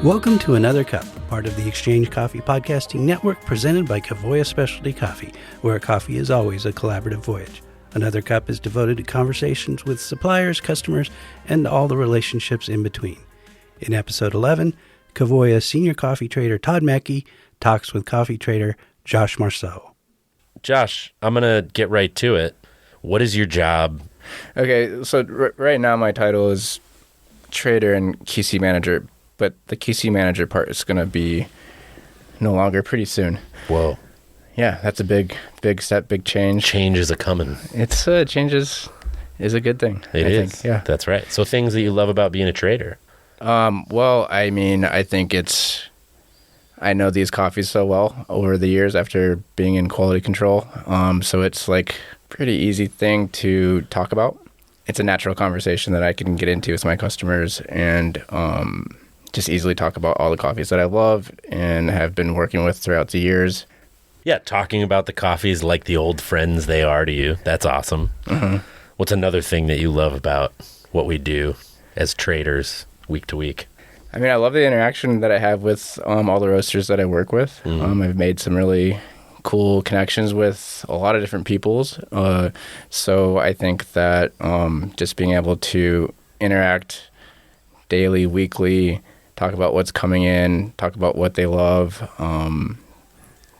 Welcome to Another Cup, part of the Exchange Coffee Podcasting Network presented by Kavoya Specialty Coffee, where coffee is always a collaborative voyage. Another Cup is devoted to conversations with suppliers, customers, and all the relationships in between. In episode 11, Kavoya senior coffee trader Todd Mackey talks with coffee trader Josh Marsceau. Josh, I'm going to get right to it. What is your job? Okay, so right now my title is trader and QC manager, but the QC manager part is going to be no longer pretty soon. Whoa. Yeah, that's a big step, big change. Change is a-coming. It's changes is a good thing. I think. Yeah, that's right. So things that you love about being a trader. Well, I mean, I think I know these coffees so well over the years after being in quality control. So it's like pretty easy thing to talk about. It's a natural conversation that I can get into with my customers and just easily talk about all the coffees that I love and have been working with throughout the years. Yeah, talking about the coffees like the old friends they are to you. That's awesome. Mm-hmm. What's another thing that you love about what we do as traders week to week? I mean, I love the interaction that I have with all the roasters that I work with. Mm-hmm. I've made some really cool connections with a lot of different peoples. So I think that just being able to interact daily, weekly, talk about what's coming in, talk about what they love,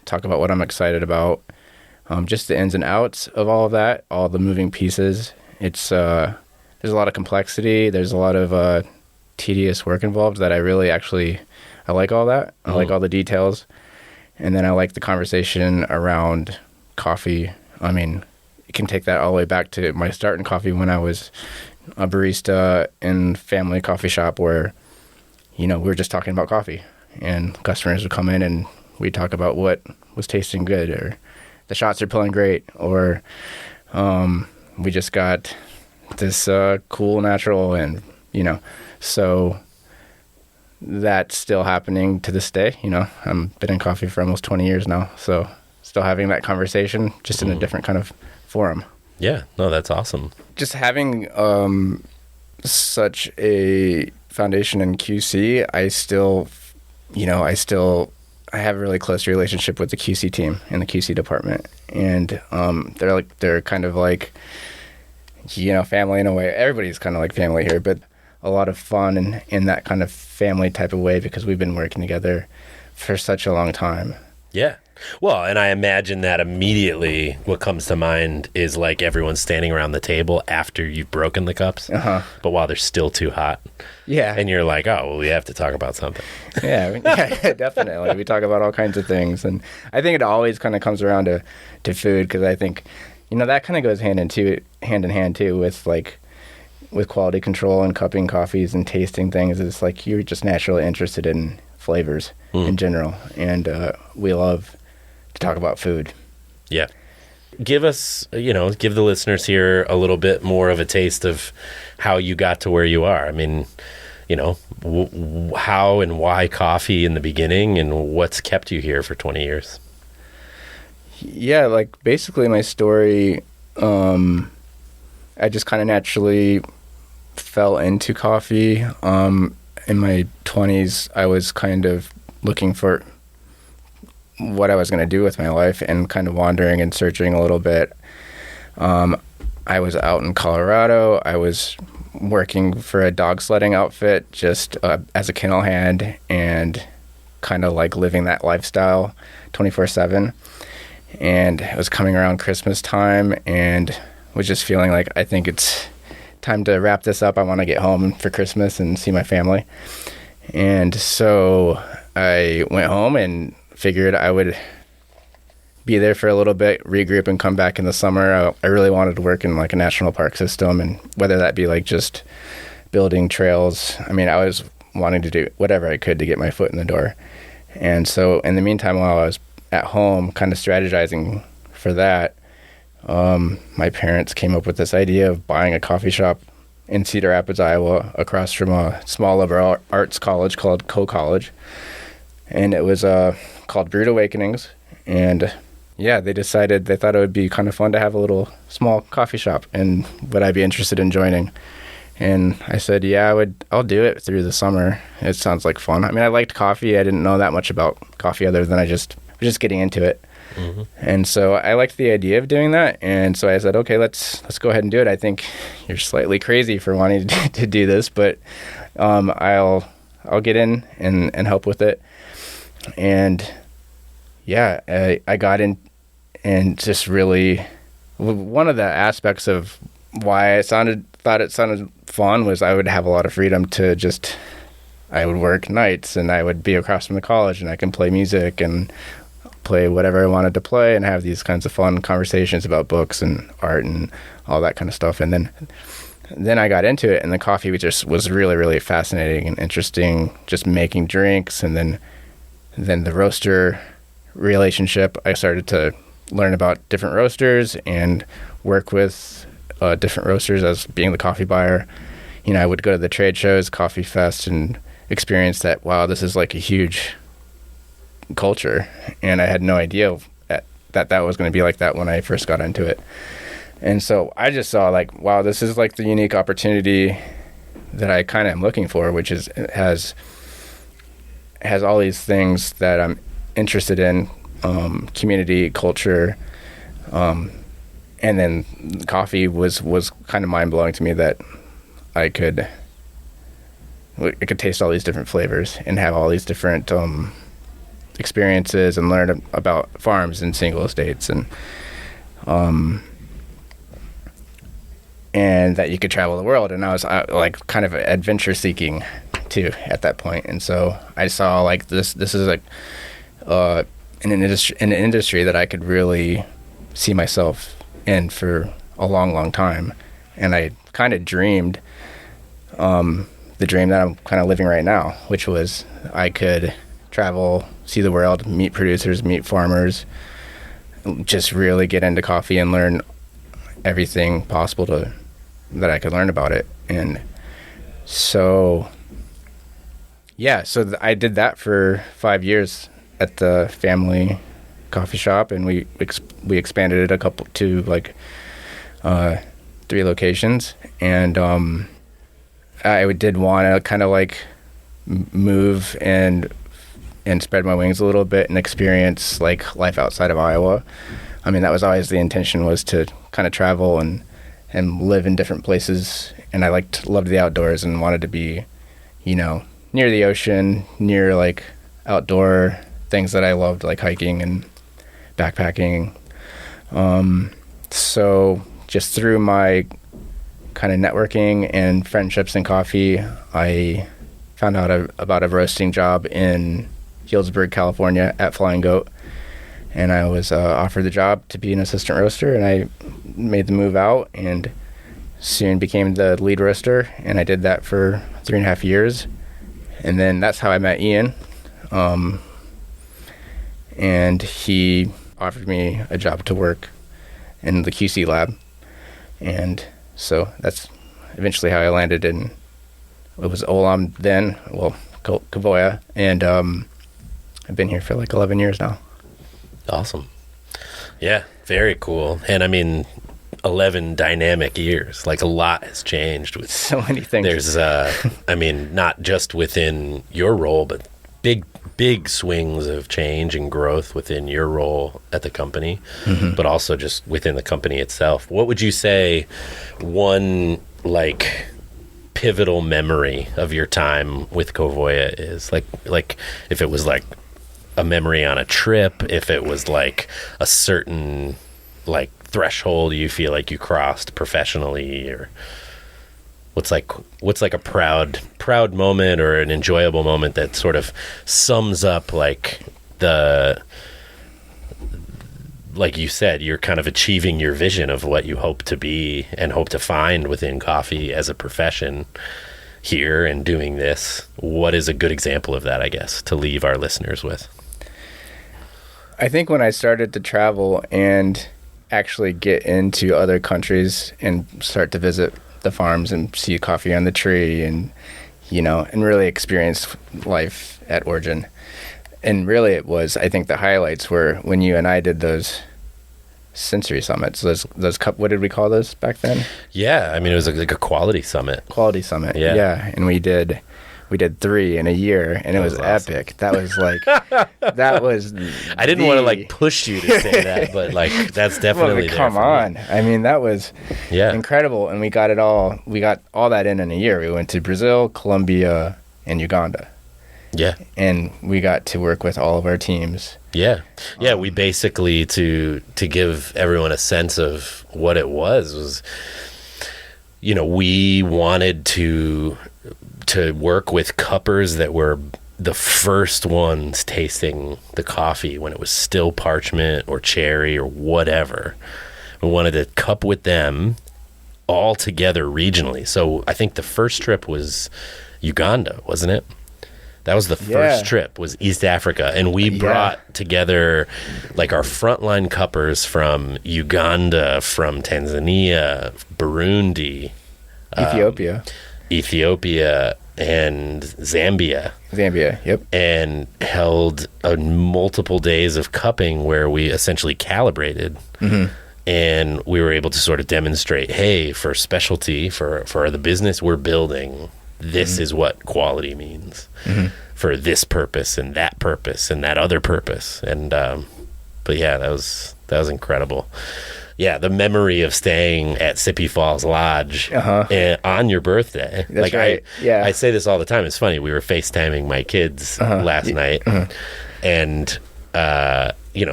talk about what I'm excited about, just the ins and outs of all of that, all the moving pieces. It's there's a lot of complexity. There's a lot of tedious work involved that I really I like all that. I like all the details. And then I like the conversation around coffee. I mean, you can take that all the way back to my start in coffee when I was a barista in family coffee shop where, we were just talking about coffee and customers would come in and we'd talk about what was tasting good or the shots are pulling great or we just got this cool natural and, so that's still happening to this day. I've been in coffee for almost 20 years now, so still having that conversation just in a different kind of forum. Yeah, no, that's awesome. Just having such a foundation in QC, I have a really close relationship with the QC team in the QC department, and they're kind of like family in a way. Everybody's kind of like family here, but a lot of fun and in that kind of family type of way because we've been working together for such a long time. Yeah. Well, and I imagine that immediately what comes to mind is like everyone's standing around the table after you've broken the cups, but while they're still too hot. Yeah. And you're like, oh, well, we have to talk about something. Yeah, definitely. We talk about all kinds of things. And I think it always kind of comes around to food because I think, that kind of goes hand in hand too with quality control and cupping coffees and tasting things. It's like you're just naturally interested in flavors in general. And we love to talk about food. Yeah. Give us, give the listeners here a little bit more of a taste of how you got to where you are. I mean, how and why coffee in the beginning and what's kept you here for 20 years? Yeah, like basically my story, I just kind of naturally fell into coffee. In my 20s, I was kind of looking for what I was going to do with my life and kind of wandering and searching a little bit. I was out in Colorado. I was working for a dog sledding outfit just as a kennel hand and kind of like living that lifestyle 24/7. And it was coming around Christmas time and was just feeling like I think it's time to wrap this up. I want to get home for Christmas and see my family. And so I went home and figured I would be there for a little bit, regroup, and come back in the summer. I really wanted to work in like a national park system, and whether that be like just building trails. I mean, I was wanting to do whatever I could to get my foot in the door. And so in the meantime, while I was at home kind of strategizing for that, my parents came up with this idea of buying a coffee shop in Cedar Rapids, Iowa, across from a small liberal arts college called Co-College. And it was called Brewed Awakenings. And yeah, they thought it would be kind of fun to have a little small coffee shop, and would I be interested in joining? And I said, yeah, I'll do it through the summer. It sounds like fun. I mean, I liked coffee. I didn't know that much about coffee other than I was just getting into it. Mm-hmm. And so I liked the idea of doing that. And so I said, okay, let's go ahead and do it. I think you're slightly crazy for wanting to do this, but I'll get in and help with it. And yeah, I got in, and just really one of the aspects of why I thought it sounded fun was I would have a lot of freedom to I would work nights, and I would be across from the college, and I can play music and play whatever I wanted to play and have these kinds of fun conversations about books and art and all that kind of stuff. And then I got into it, and the coffee was really, really fascinating and interesting, just making drinks. And then the roaster relationship, I started to learn about different roasters and work with different roasters as being the coffee buyer. I would go to the trade shows, Coffee Fest, and experience that, wow, this is like a huge culture. And I had no idea that was going to be like that when I first got into it. And so I just saw like, wow, this is like the unique opportunity that I kind of am looking for, which has all these things that I'm interested in, community, culture, and then coffee was kind of mind-blowing to me that I could taste all these different flavors and have all these different experiences and learn about farms and single estates, and that you could travel the world. And I was like kind of adventure seeking too at that point. And so I saw like this is like an industry that I could really see myself in for a long time. And I kind of dreamed the dream that I'm kind of living right now, which was I could travel, see the world, meet producers, meet farmers, just really get into coffee and learn everything possible that I could learn about it. And so I did that for 5 years at the family coffee shop, and we expanded it to like 3 locations. And I did want to kind of like move and spread my wings a little bit and experience like life outside of Iowa. I mean, that was always the intention, was to kind of travel and live in different places. And I loved the outdoors and wanted to be, near the ocean, near like outdoor things that I loved, like hiking and backpacking. So just through my kind of networking and friendships in coffee, I found out about a roasting job in Healdsburg, California at Flying Goat. And I was offered the job to be an assistant roaster, and I made the move out and soon became the lead roaster. And I did that for 3.5 years. And then that's how I met Ian. And he offered me a job to work in the QC lab. And so that's eventually how I landed in, it was Olam then, well, Kavoya. And I've been here for like 11 years now. Awesome. Yeah, very cool. And I mean, 11 dynamic years. Like a lot has changed with so many things. There's I mean, not just within your role, but big swings of change and growth within your role at the company, but also just within the company itself. What would you say one like pivotal memory of your time with Kavoya is? Like if it was like a memory on a trip, if it was like a certain like threshold you feel like you crossed professionally, or what's like a proud moment or an enjoyable moment that sort of sums up like like you said, you're kind of achieving your vision of what you hope to be and hope to find within coffee as a profession here and doing this. What is a good example of that, I guess, to leave our listeners with? I think when I started to travel and actually get into other countries and start to visit the farms and see coffee on the tree and, and really experience life at origin. And really it was, I think the highlights were when you and I did those sensory summits. Those what did we call those back then? Yeah, I mean, it was like a quality summit. Quality summit. Yeah. Yeah, and we did 3 in a year, and it was awesome. epic. That was like, that was. I didn't want to like push you to say that, but like that's definitely there. Come on. I mean, that was Yeah. incredible, and we got all that in a year. We went to Brazil, Colombia, and Uganda, Yeah. and we got to work with all of our teams. Yeah. Yeah, we basically to give everyone a sense of what it was, we wanted to work with cuppers that were the first ones tasting the coffee when it was still parchment or cherry or whatever. We wanted to cup with them all together regionally. So I think the first trip was Uganda, wasn't it? That was the first trip, was East Africa. And we brought together like our frontline cuppers from Uganda, from Tanzania, Burundi, Ethiopia and Zambia, yep. and held multiple days of cupping where we essentially calibrated. And we were able to sort of demonstrate, hey, for specialty, for the business we're building, this is what quality means for this purpose and that other purpose. And but yeah, that was incredible. Yeah, the memory of staying at Sippy Falls Lodge on your birthday. That's right. I say this all the time. It's funny. We were FaceTiming my kids last night, and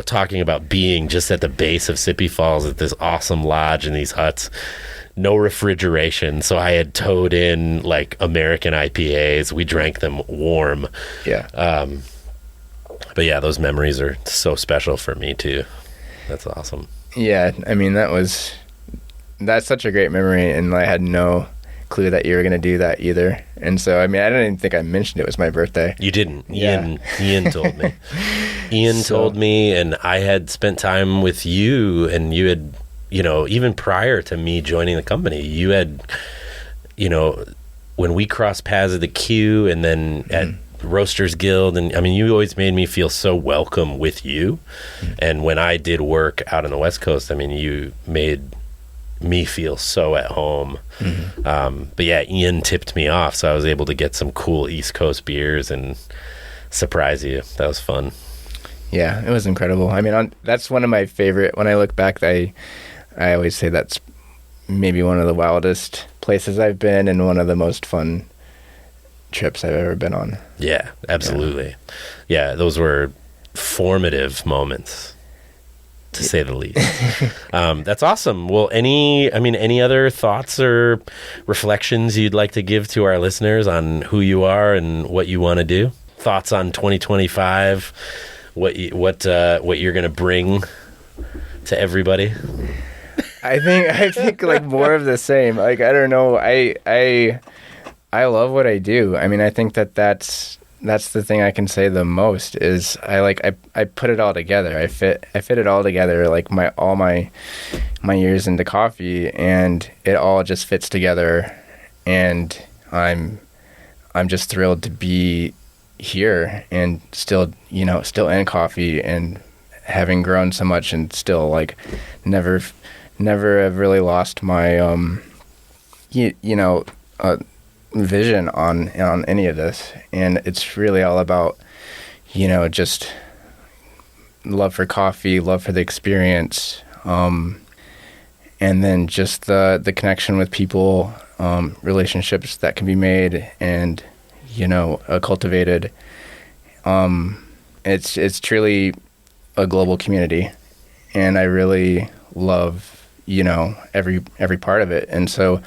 talking about being just at the base of Sippy Falls at this awesome lodge in these huts. No refrigeration, so I had towed in like American IPAs. We drank them warm. Yeah. But yeah, those memories are so special for me too. That's awesome. Yeah, I mean, that's such a great memory, and I had no clue that you were going to do that either. And so, I mean, I didn't even think I mentioned it was my birthday. You didn't. Ian told me. Ian told me, and I had spent time with you, and you had, even prior to me joining the company, you had, when we crossed paths at the Q and then at Roasters Guild, and I mean, you always made me feel so welcome with you. And when I did work out on the West Coast, I mean, you made me feel so at home. But yeah, Ian tipped me off, so I was able to get some cool East Coast beers and surprise you. That was fun. Yeah, it was incredible. I mean, that's one of my favorite. When I look back, I always say that's maybe one of the wildest places I've been and one of the most fun trips I've ever been on. Yeah, absolutely. Yeah, those were formative moments, to say the least. That's awesome. Well, any other thoughts or reflections you'd like to give to our listeners on who you are and what you want to do? Thoughts on 2025? What you're going to bring to everybody? I think like more of the same. Like, I don't know. I love what I do. I mean, I think that's the thing I can say the most is I put it all together. I fit it all together, like all my years into coffee, and it all just fits together. And I'm just thrilled to be here and still in coffee and having grown so much and still like never have really lost my vision on any of this. And it's really all about just love for coffee, love for the experience, and then just the connection with people, relationships that can be made and cultivated. It's truly a global community, and I really love every part of it. And so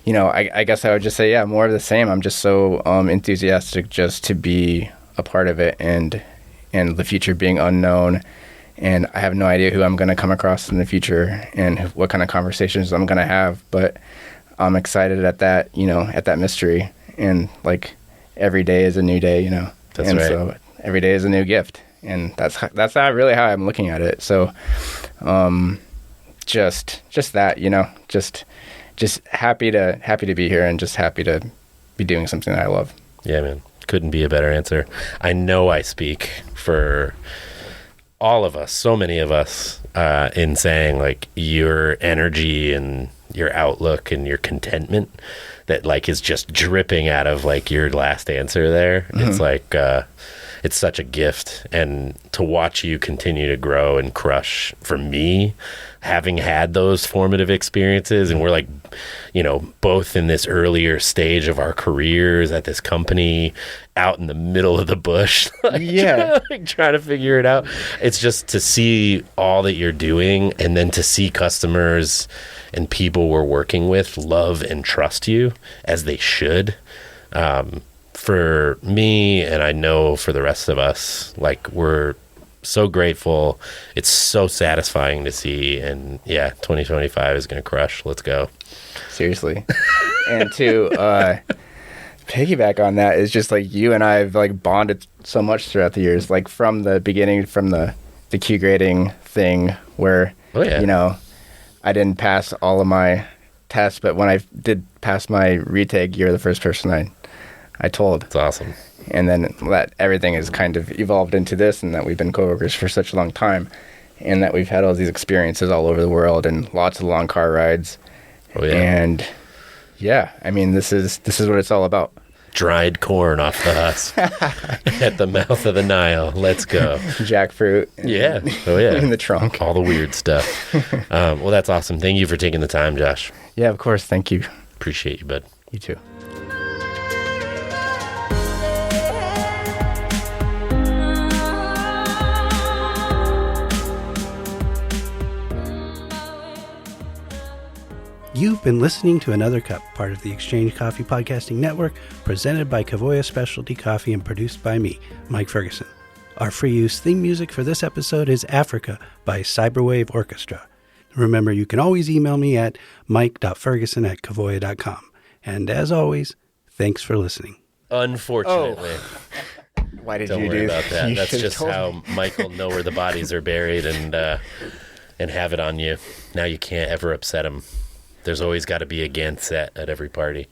I guess I would just say, yeah, more of the same. I'm just so enthusiastic just to be a part of it, and the future being unknown, and I have no idea who I'm going to come across in the future and what kind of conversations I'm going to have, but I'm excited at that at that mystery. And like every day is a new day, That's and right. So every day is a new gift, and that's really how I'm looking at it. So just that, just happy to be here, and just happy to be doing something that I love. Yeah, man. Couldn't be a better answer. I know I speak for all of us, so many of us, in saying like your energy and your outlook and your contentment that like is just dripping out of like your last answer there. It's like, it's such a gift. And to watch you continue to grow and crush, for me, having had those formative experiences, and we're like, you know, both in this earlier stage of our careers at this company, out in the middle of the bush, like, trying to figure it out. It's just to see all that you're doing, and then to see customers and people we're working with love and trust you as they should. For me, and I know for the rest of us, like, we're so grateful. It's so satisfying to see. And yeah, 2025 is going to crush. Let's go. Seriously. And to piggyback on that is just like you and I have like bonded so much throughout the years, like from the beginning, from the Q grading thing where, you know, I didn't pass all of my tests, but when I did pass my retake, you're the first person I told. It's awesome. And then that everything has kind of evolved into this, and that we've been coworkers for such a long time, and that we've had all these experiences all over the world and lots of long car rides. Oh yeah. And yeah, I mean, this is what it's all about. Dried corn off the husk at the mouth of the Nile. Let's go. Jackfruit. Yeah. Oh yeah. In the trunk. All the weird stuff. Well, that's awesome. Thank you for taking the time, Josh. Yeah, of course. Thank you. Appreciate you, bud. You too. You've been listening to Another Cup, part of the Exchange Coffee Podcasting Network, presented by Kavoya Specialty Coffee and produced by me, Mike Ferguson. Our free use theme music for this episode is Africa by Cyberwave Orchestra. Remember, you can always email me at mike.ferguson@kavoya.com. And as always, thanks for listening. Unfortunately. Why did Don't you worry do about that. You That's should've just told how me. Mike will know where the bodies are buried and have it on you. Now you can't ever upset him. There's always got to be a Gantt set at every party.